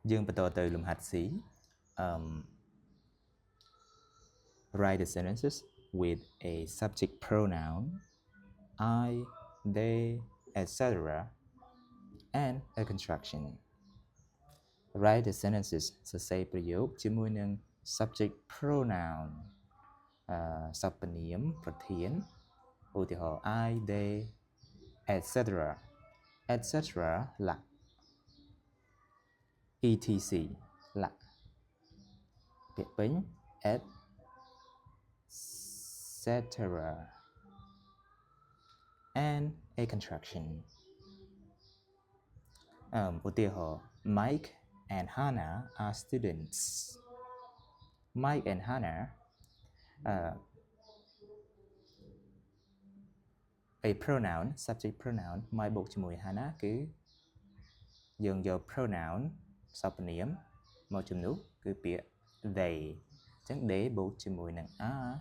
dương bắt đầu từ lùm hạt xí write the sentences with a subject pronoun I, they, etc. and a construction. Write the sentences សរសេរប្រយោគជាមួយនឹង subject pronoun សព្វនាមប្រធានឧទាហរណ៍ I, they, etc. etc. លក្ខ etc លក្ខពាក្យពេញ etc. and a contraction ឧទាហរណ៍ Mike and Hannah are students. Mike and Hannah a pronoun subject pronoun Mike បូកជាមួយ Hannah គឺយើងយក pronoun សព្វនាមមកជំនួសគឺពាក្យ they អញ្ចឹង they បូកជាមួយនឹង are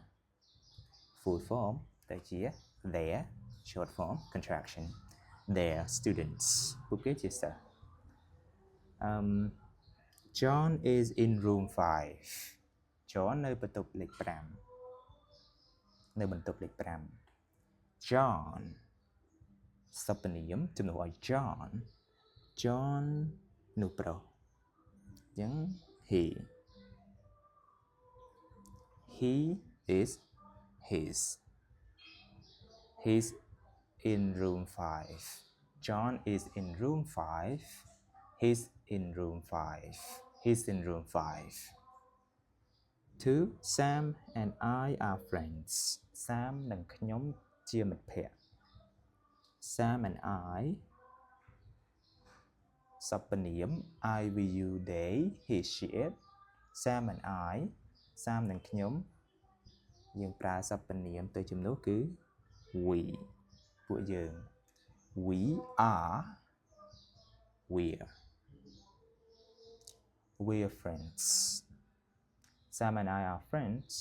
full form ទៅជា their short form contraction their students ពួកគេជាសិស្សJohn is in room 5 John នៅបន្ទប់លេខ5នៅបន្ទប់លេខ5 John សព្វនាមជំនួសឲ្យ John នោះប្រុសអញ្ចឹង he is he's in room 5 John is in room 5 he's in room 5 2 Sam and I are friends Sam និងខ្ញុំជាមិត្តភក្តិ Sam and I សព្វនាម I we you they he she it Sam and I Sam និងខ្ញុំយើងប្រើសព្វនាមទៅជំនួសគឺ we ពួកយើង we are we're friends Sam and I are friends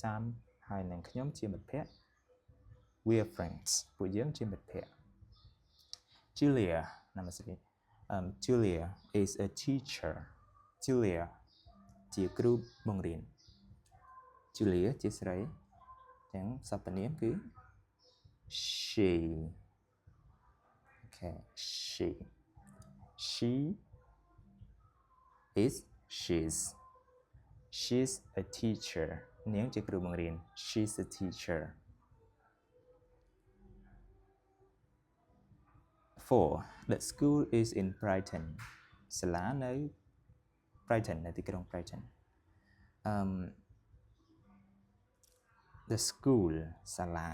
Sam ហើយនិងខ្ញុំជាមិត្តភក្តិ we're friends ពួកយើងជាមិត្តភក្តិ Julia namaste Julia is a teacher Julia ជាគ្រូបង្រៀន Julia ជាស្រីអញ្ចឹងសព្វនាមគឺ she okay she is she's a teacher នាងជាគ្រូបង្រៀន she's a teacher 4 The school is in Brighton សាលានៅ Brighton នៅទីក្រុង Brighton The school សាលា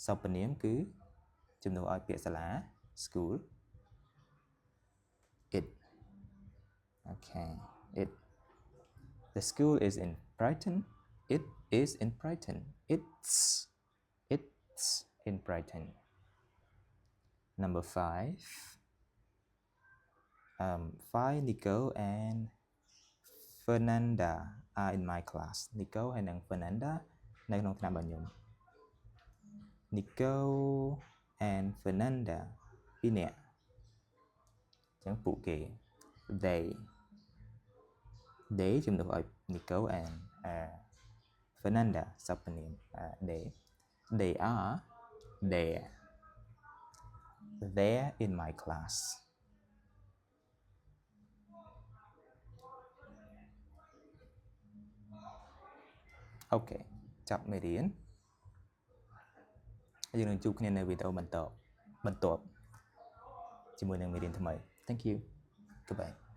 សព្វនាមគឺជំនួសឲ្យពាក្យសាលា school it okay it The school is in Brighton it is in Brighton it's in Brighton Number 5 Nico and Fernanda are in my class Nico ហើយនិង Fernanda នៅក្នុងថ្នាក់របស់ខ្ញុំ Nico and Fernanda ពីរនាក់អញ្ចឹងពួកគេ they ជំនួសឲ្យ Nico and Fernanda សព្វនាម they are there in my class Okay ចាប់មេរៀនយើងនឹងជួបគ្នានៅវីដេអូបន្ទាប់ជាមួយនឹងមេរៀនថ្មី Thank you Goodbye